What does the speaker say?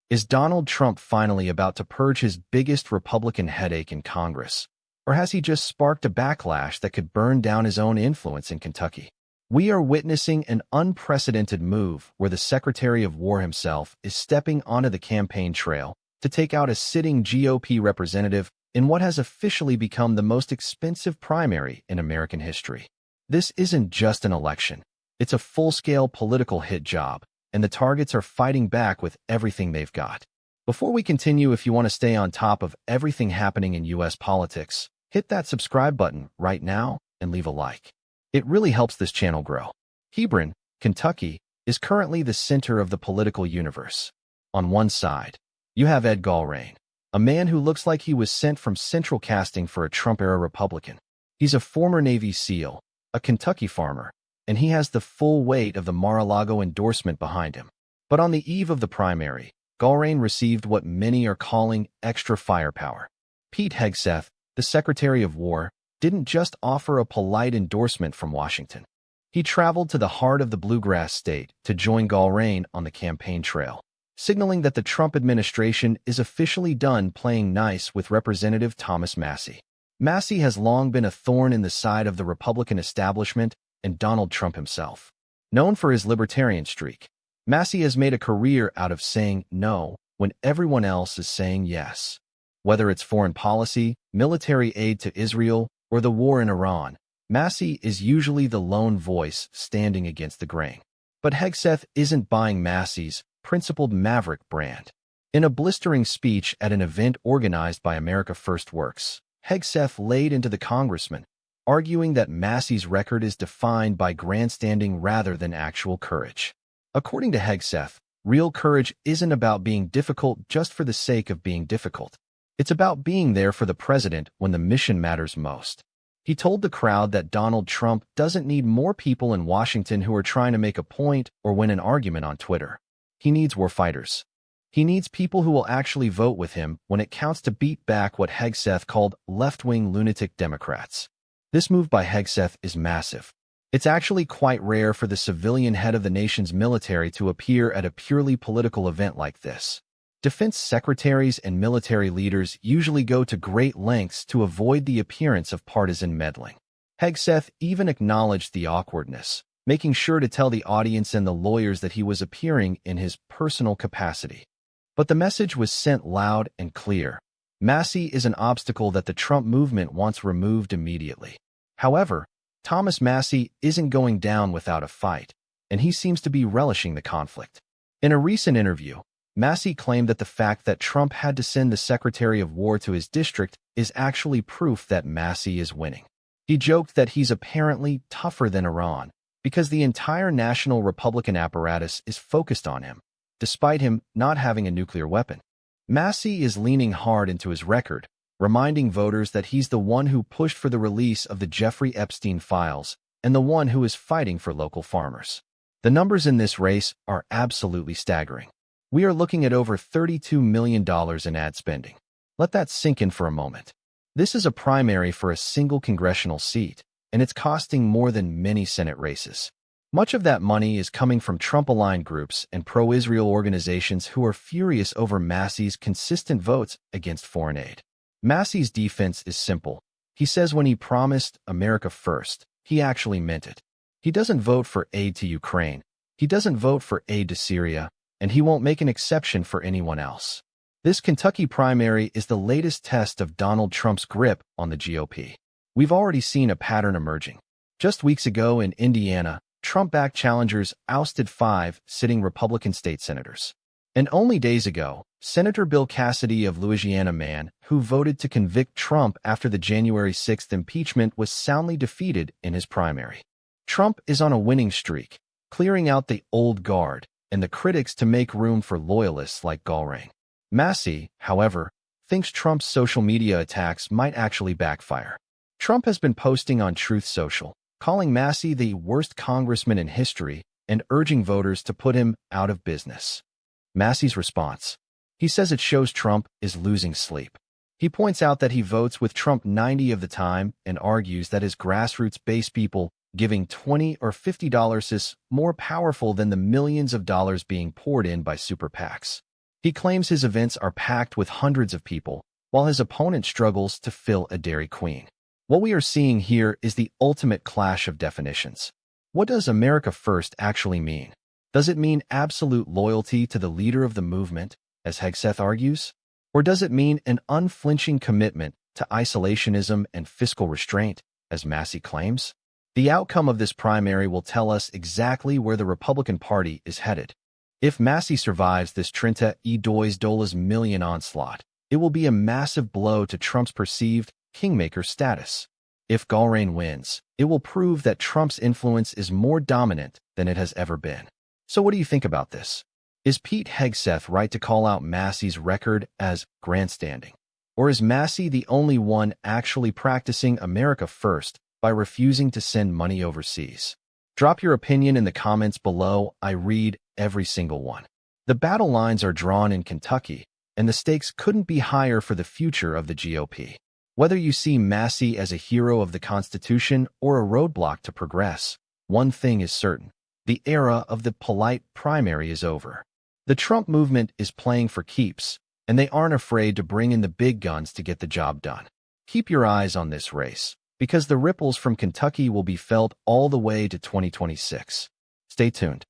Is Donald Trump finally about to purge his biggest Republican headache in Congress? Or has he just sparked a backlash that could burn down his own influence in Kentucky? We are witnessing an unprecedented move where the Secretary of War himself is stepping onto the campaign trail to take out a sitting GOP representative in what has officially become the most expensive primary in American history. This isn't just an election. It's a full-scale political hit job, and the targets are fighting back with everything they've got. Before we continue, if you want to stay on top of everything happening in U.S. politics, hit that subscribe button right now and leave a like. It really helps this channel grow. Hebron, Kentucky, is currently the center of the political universe. On one side, you have Ed Gallrein, a man who looks like he was sent from central casting for a Trump-era Republican. He's a former Navy SEAL, a Kentucky farmer, and he has the full weight of the Mar-a-Lago endorsement behind him. But on the eve of the primary, Gallrein received what many are calling extra firepower. Pete Hegseth, the Secretary of War, didn't just offer a polite endorsement from Washington. He traveled to the heart of the bluegrass state to join Gallrein on the campaign trail, signaling that the Trump administration is officially done playing nice with Representative Thomas Massie. Massie has long been a thorn in the side of the Republican establishment and Donald Trump himself. Known for his libertarian streak, Massie has made a career out of saying no when everyone else is saying yes. Whether it's foreign policy, military aid to Israel, or the war in Iran, Massie is usually the lone voice standing against the grain. But Hegseth isn't buying Massie's principled maverick brand. In a blistering speech at an event organized by America First Works, Hegseth laid into the Congressman, arguing that Massie's record is defined by grandstanding rather than actual courage. According to Hegseth, real courage isn't about being difficult just for the sake of being difficult. It's about being there for the president when the mission matters most. He told the crowd that Donald Trump doesn't need more people in Washington who are trying to make a point or win an argument on Twitter. He needs war fighters. He needs people who will actually vote with him when it counts to beat back what Hegseth called left-wing lunatic Democrats. This move by Hegseth is massive. It's actually quite rare for the civilian head of the nation's military to appear at a purely political event like this. Defense secretaries and military leaders usually go to great lengths to avoid the appearance of partisan meddling. Hegseth even acknowledged the awkwardness, making sure to tell the audience and the lawyers that he was appearing in his personal capacity. But the message was sent loud and clear. Massie is an obstacle that the Trump movement wants removed immediately. However, Thomas Massie isn't going down without a fight, and he seems to be relishing the conflict. In a recent interview, Massie claimed that the fact that Trump had to send the Secretary of War to his district is actually proof that Massie is winning. He joked that he's apparently tougher than Iran because the entire national Republican apparatus is focused on him, despite him not having a nuclear weapon. Massie is leaning hard into his record, reminding voters that he's the one who pushed for the release of the Jeffrey Epstein Files and the one who is fighting for local farmers. The numbers in this race are absolutely staggering. We are looking at over $32 million in ad spending. Let that sink in for a moment. This is a primary for a single congressional seat, and it's costing more than many Senate races. Much of that money is coming from Trump-aligned groups and pro-Israel organizations who are furious over Massie's consistent votes against foreign aid. Massie's defense is simple. He says when he promised America first, he actually meant it. He doesn't vote for aid to Ukraine. He doesn't vote for aid to Syria, and he won't make an exception for anyone else. This Kentucky primary is the latest test of Donald Trump's grip on the GOP. We've already seen a pattern emerging. Just weeks ago in Indiana, Trump-backed challengers ousted 5 sitting Republican state senators. And only days ago, Senator Bill Cassidy of Louisiana, man who voted to convict Trump after the January 6th impeachment, was soundly defeated in his primary. Trump is on a winning streak, clearing out the old guard and the critics to make room for loyalists like Gallrein. Massie, however, thinks Trump's social media attacks might actually backfire. Trump has been posting on Truth Social, calling Massie the worst congressman in history and urging voters to put him out of business. Massie's response: he says it shows Trump is losing sleep. He points out that he votes with Trump 90% of the time and argues that his grassroots-based people giving $20 or $50 is more powerful than the millions of dollars being poured in by super PACs. He claims his events are packed with hundreds of people, while his opponent struggles to fill a Dairy Queen. What we are seeing here is the ultimate clash of definitions. What does America First actually mean? Does it mean absolute loyalty to the leader of the movement, as Hegseth argues? Or does it mean an unflinching commitment to isolationism and fiscal restraint, as Massie claims? The outcome of this primary will tell us exactly where the Republican Party is headed. If Massie survives this 32 dollars million onslaught, it will be a massive blow to Trump's perceived kingmaker status. If Galrain wins, it will prove that Trump's influence is more dominant than it has ever been. So what do you think about this? Is Pete Hegseth right to call out Massie's record as grandstanding? Or is Massie the only one actually practicing America First by refusing to send money overseas? Drop your opinion in the comments below. I read every single one. The battle lines are drawn in Kentucky, and the stakes couldn't be higher for the future of the GOP. Whether you see Massie as a hero of the Constitution or a roadblock to progress, one thing is certain. The era of the polite primary is over. The Trump movement is playing for keeps, and they aren't afraid to bring in the big guns to get the job done. Keep your eyes on this race, because the ripples from Kentucky will be felt all the way to 2026. Stay tuned.